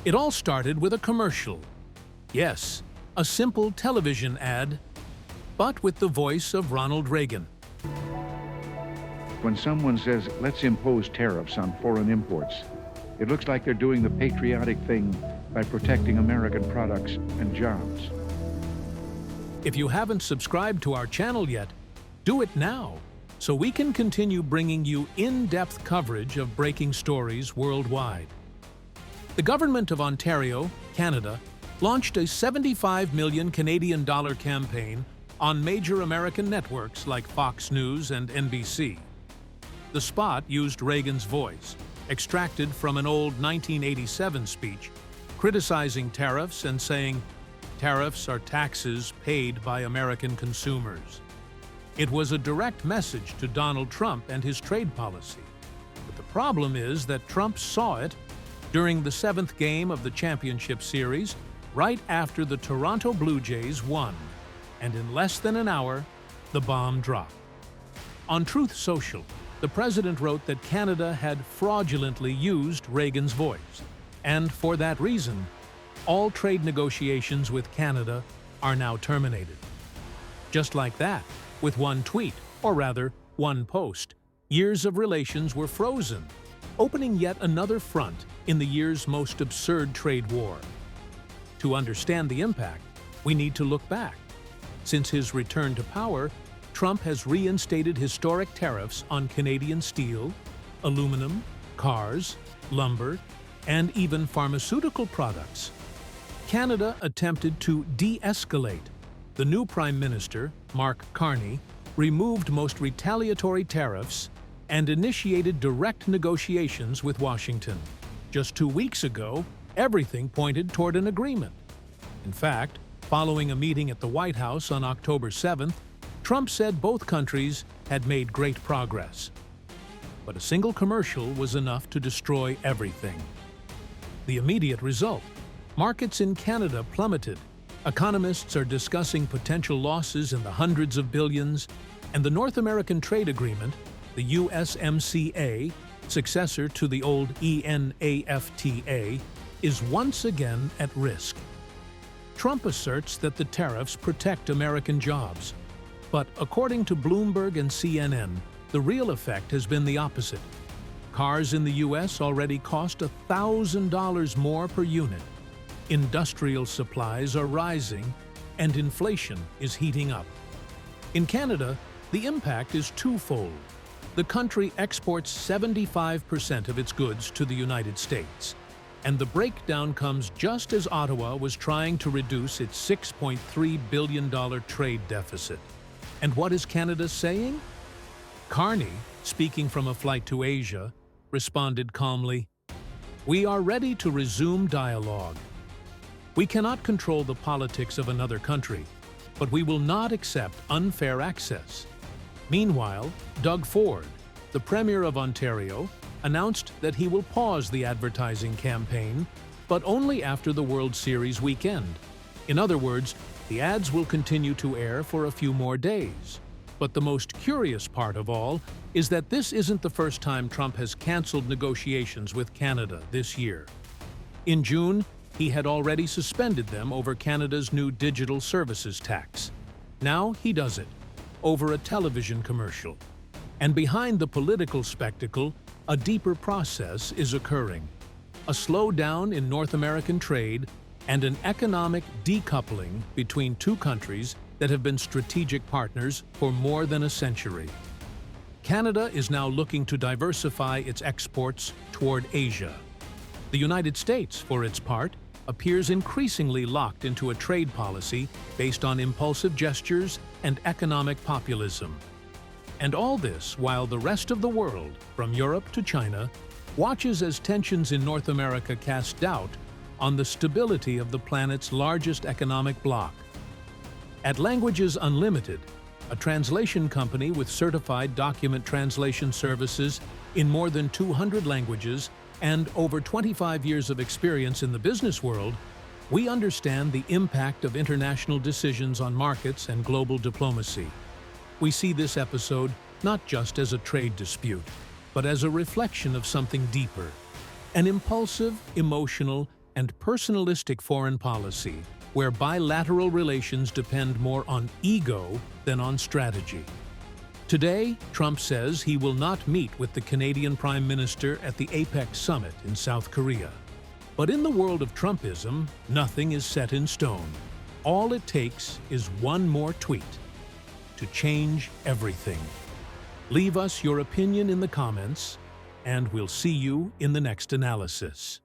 It all started with a commercial. Yes, a simple television ad, but with the voice of Ronald Reagan. When someone says, let's impose tariffs on foreign imports, it looks like they're doing the patriotic thing by protecting American products and jobs. If you haven't subscribed to our channel yet, do it now, so we can continue bringing you in-depth coverage of breaking stories worldwide. The government of Ontario, Canada, launched a 75 million Canadian dollar campaign on major American networks like Fox News and NBC. The spot used Reagan's voice, extracted from an old 1987 speech, criticizing tariffs and saying, "Tariffs are taxes paid by American consumers." It was a direct message to Donald Trump and his trade policy. But the problem is that Trump saw it during the 7th game of the championship series, right after the Toronto Blue Jays won, and in less than an hour, the bomb dropped. On Truth Social, the president wrote that Canada had fraudulently used Reagan's voice, and for that reason, all trade negotiations with Canada are now terminated. Just like that, with one tweet, or rather, one post, years of relations were frozen, opening yet another front in the year's most absurd trade war. To understand the impact, we need to look back. Since his return to power, Trump has reinstated historic tariffs on Canadian steel, aluminum, cars, lumber, and even pharmaceutical products. Canada attempted to de-escalate. The new Prime Minister, Mark Carney, removed most retaliatory tariffs and initiated direct negotiations with Washington. Just 2 weeks ago, everything pointed toward an agreement. In fact, following a meeting at the White House on October 7th, Trump said both countries had made great progress. But a single commercial was enough to destroy everything. The immediate result: markets in Canada plummeted. Economists are discussing potential losses in the hundreds of billions, and the North American Trade Agreement, the USMCA, successor to the old ENAFTA, is once again at risk. Trump asserts that the tariffs protect American jobs. But according to Bloomberg and CNN, the real effect has been the opposite. Cars in the U.S. already cost $1,000 more per unit. Industrial supplies are rising, and inflation is heating up. In Canada, the impact is twofold. The country exports 75% of its goods to the United States, and the breakdown comes just as Ottawa was trying to reduce its $6.3 billion trade deficit. And what is Canada saying? Carney, speaking from a flight to Asia, responded calmly, "We are ready to resume dialogue. We cannot control the politics of another country, but we will not accept unfair access." Meanwhile, Doug Ford, the Premier of Ontario, announced that he will pause the advertising campaign, but only after the World Series weekend. In other words, the ads will continue to air for a few more days. But the most curious part of all is that this isn't the first time Trump has canceled negotiations with Canada this year. In June, he had already suspended them over Canada's new digital services tax. Now he does it, over a television commercial. And behind the political spectacle, a deeper process is occurring. A slowdown in North American trade and an economic decoupling between two countries that have been strategic partners for more than a century. Canada is now looking to diversify its exports toward Asia. The United States, for its part, appears increasingly locked into a trade policy based on impulsive gestures and economic populism. And all this while the rest of the world, from Europe to China, watches as tensions in North America cast doubt on the stability of the planet's largest economic bloc. At Languages Unlimited, a translation company with certified document translation services in more than 200 languages and over 25 years of experience in the business world, we understand the impact of international decisions on markets and global diplomacy. We see this episode not just as a trade dispute, but as a reflection of something deeper, an impulsive, emotional, and personalistic foreign policy, where bilateral relations depend more on ego than on strategy. Today, Trump says he will not meet with the Canadian Prime Minister at the APEC summit in South Korea. But in the world of Trumpism, nothing is set in stone. All it takes is one more tweet to change everything. Leave us your opinion in the comments, and we'll see you in the next analysis.